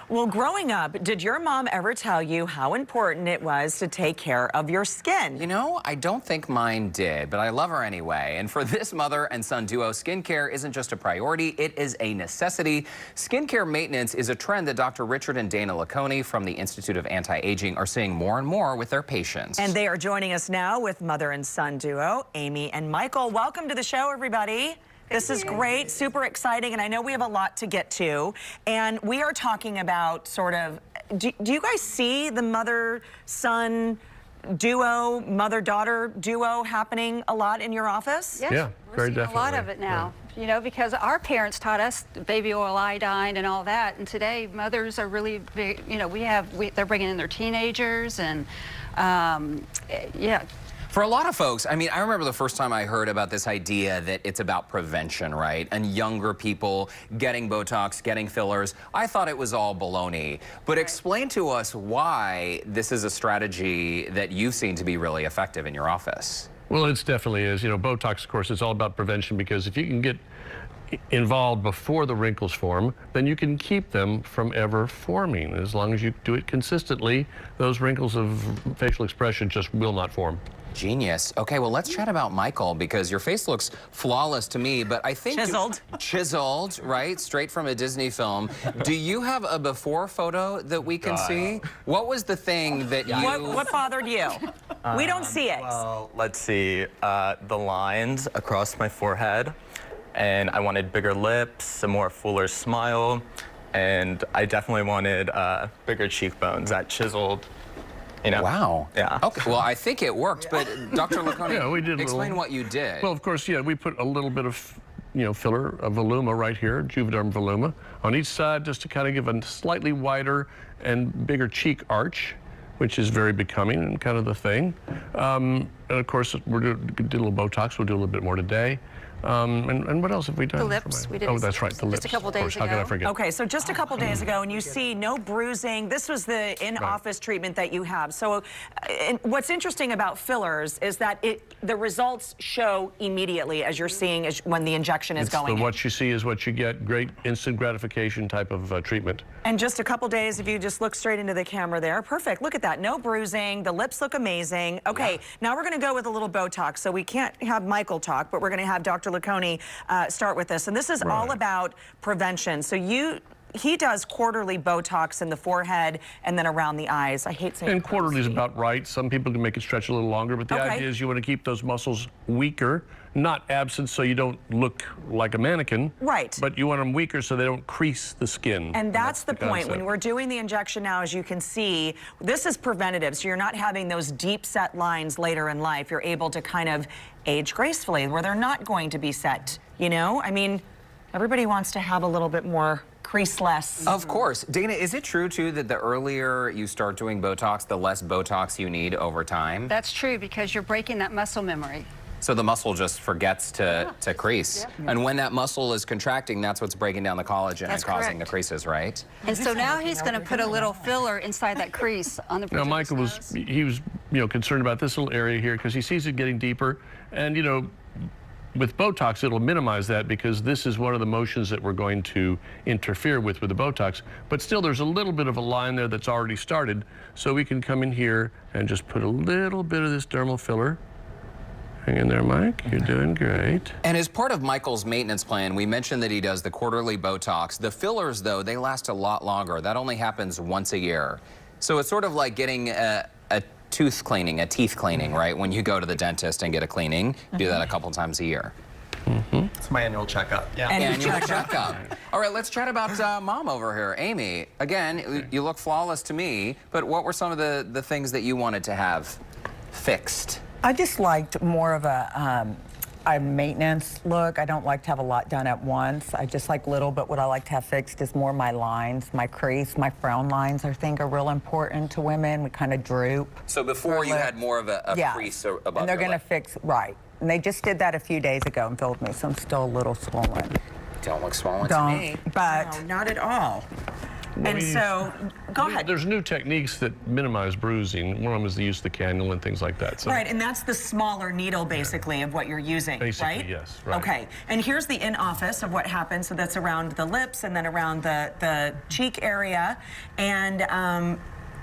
Well, growing up, did your mom ever tell you how important it was to take care of your skin? You know, I don't think mine did, but I love her anyway. And for this mother and son duo, skincare isn't just a priority, it is a necessity. Skincare maintenance is a trend that Dr. Richard and Dana Laconi from the Institute of Anti-Aging are seeing more and more with their patients. And they are joining us now with mother and son duo, Amy and Michael. Welcome to the show, everybody. This is great, super exciting, and I know we have a lot to get to. And we are talking about sort of, do you guys see the mother-son duo, mother-daughter duo happening a lot in your office? Yes, Yeah, we're seeing a lot of it now. Yeah. You know, because our parents taught us baby oil, iodine, and all that. And today, mothers are really big. You know, they're bringing in their teenagers, and yeah. For a lot of folks, I mean, I remember the first time I heard about this idea that it's about prevention, right? And younger people getting Botox, getting fillers. I thought it was all baloney. But explain to us why this is a strategy that you've seen to be really effective in your office. Well, it definitely is. You know, Botox, of course, is all about prevention, because if you can get involved before the wrinkles form, then you can keep them from ever forming. As long as you do it consistently, those wrinkles of facial expression just will not form. Genius. Okay, well, let's chat about Michael, because your face looks flawless to me, but I think... Chiseled, right? Straight from a Disney film. Do you have a before photo that we can see? What was the thing that you... What bothered you? We don't see it. Well, let's see. The lines across my forehead, and I wanted bigger lips, a more fuller smile, and I definitely wanted bigger cheekbones, that chiseled. You know. Wow. Yeah. Okay. Well, I think it worked, but Dr. Laconi, yeah, we did explain what you did. Well, of course, yeah, we put a little bit of, you know, filler, of Voluma right here, Juverderm Voluma, on each side, just to kind of give a slightly wider and bigger cheek arch, which is very becoming and kind of the thing. And of course, we did a little Botox. We'll do a little bit more today. And what else have we done? The lips. We did. Oh, that's right, the lips. Just a couple days ago. How could I forget? Okay, so just a couple days ago, and you see no bruising. This was the in-office treatment that you have. So what's interesting about fillers is that the results show immediately, as you're seeing when the injection is going in. What you see is what you get. Great instant gratification type of treatment. And just a couple days, if you just look straight into the camera there, perfect. Look at that, no bruising. The lips look amazing. Okay, now we're going to go with a little Botox. So we can't have Michael talk, but we're going to have Dr. Laconi start with this. And this is all about prevention. So he does quarterly Botox in the forehead and then around the eyes. I hate saying. And quarterly is about right. Some people can make it stretch a little longer, but the idea is you want to keep those muscles weaker, not absent so you don't look like a mannequin. Right. But you want them weaker so they don't crease the skin. And that's the point. When we're doing the injection now, as you can see, this is preventative. So you're not having those deep set lines later in life. You're able to kind of age gracefully where they're not going to be set, you know? I mean, everybody wants to have a little bit more crease-less. Of course. Dana, is it true, too, that the earlier you start doing Botox, the less Botox you need over time? That's true, because you're breaking that muscle memory. So the muscle just forgets to crease. Yeah. And when that muscle is contracting, that's what's breaking down the collagen and causing the creases, right? And so now he's going to put a little filler inside that crease on the bridge. Now, Michael was concerned about this little area here because he sees it getting deeper. And, you know, with Botox, it'll minimize that because this is one of the motions that we're going to interfere with the Botox. But still, there's a little bit of a line there that's already started. So we can come in here and just put a little bit of this dermal filler. Hang in there, Mike. You're doing great. And as part of Michael's maintenance plan, we mentioned that he does the quarterly Botox. The fillers, though, they last a lot longer. That only happens once a year. So it's sort of like getting a tooth cleaning, a teeth cleaning, right? When you go to the dentist and get a cleaning, you do that a couple times a year. It's my annual checkup. Yeah. Annual checkup. All right, let's chat about Mom over here. Amy, again, you look flawless to me, but what were some of the things that you wanted to have fixed? I just liked more of a maintenance look. I don't like to have a lot done at once. I just like little, but what I like to have fixed is more my lines, my crease, my frown lines, I think are real important to women. We kind of droop. So before you had more of a crease above and they're your going to fix, right. And they just did that a few days ago and filled me, so I'm still a little swollen. Don't look swollen to me. But no, not at all. And so, go ahead. There's new techniques that minimize bruising. One of them is the use of the cannula and things like that. So. Right, and that's the smaller needle, basically, of what you're using, Basically, right? yes, right. Okay, and here's the in-office of what happens. So that's around the lips and then around the cheek area. And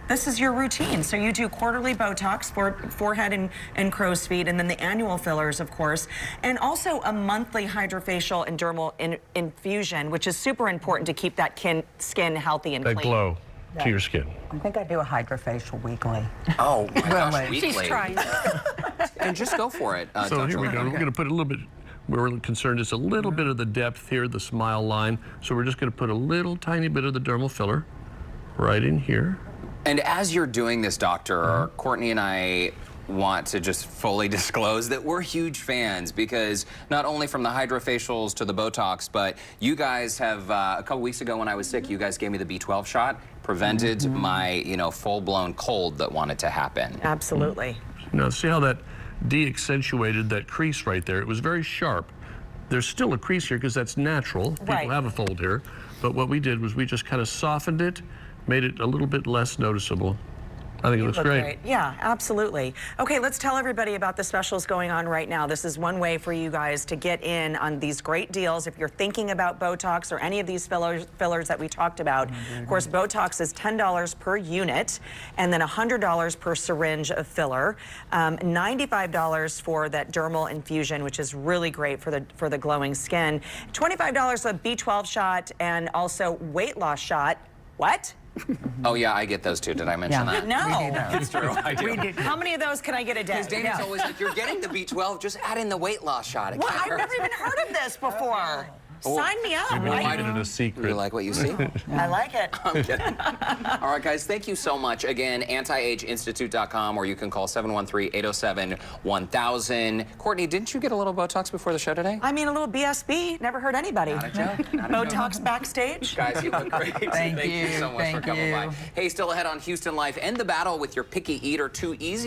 this is your routine. So you do quarterly Botox, forehead and crow's feet, and then the annual fillers, of course, and also a monthly hydrofacial and dermal infusion, which is super important to keep that skin healthy and That clean. glow to your skin. I think I do a hydrofacial weekly. Oh my gosh, Really? weekly. She's trying. And just go for it. So Dr. here we Lee. go. We're going to put a little bit, we're concerned is a little bit of the depth here, the smile line. So we're just going to put a little tiny bit of the dermal filler right in here. And as you're doing this, Doctor, Courtney and I want to just fully disclose that we're huge fans, because not only from the hydrofacials to the Botox, but you guys have, a couple weeks ago when I was sick, you guys gave me the B12 shot, prevented my, full-blown cold that wanted to happen. Absolutely. Now see how that de-accentuated that crease right there? It was very sharp. There's still a crease here because that's natural. People Right. have a fold here. But what we did was we just kind of softened it, made it a little bit less noticeable. I think it looks Look great. Yeah, absolutely. Okay, let's tell everybody about the specials going on right now. This is one way for you guys to get in on these great deals if you're thinking about Botox or any of these fillers that we talked about. Of course, Botox is $10 per unit, and then $100 per syringe of filler. $95 for that dermal infusion, which is really great for the glowing skin. $25 a B12 shot, and also weight loss shot. What? Oh yeah, I get those too. Did I mention that? No. It's true, I do. How many of those can I get a day? Because Dana's always like, you're getting the B12, just add in the weight loss shot. It Well, can't I've hurt. never even heard of this before. Sign me up. We've been I keeping it a You secret. like what you see? like it. I'm kidding. All right, guys, thank you so much. Again, antiageinstitute.com, or you can call 713-807-1000. Courtney, didn't you get a little Botox before the show today? I mean, a little BSB. Never hurt anybody. Not a joke. Not a joke. Botox backstage. Guys, you look great. Thank you you. so much for Thank coming you. by. Hey, still ahead on Houston Life, end the battle with your picky eater. Too easy.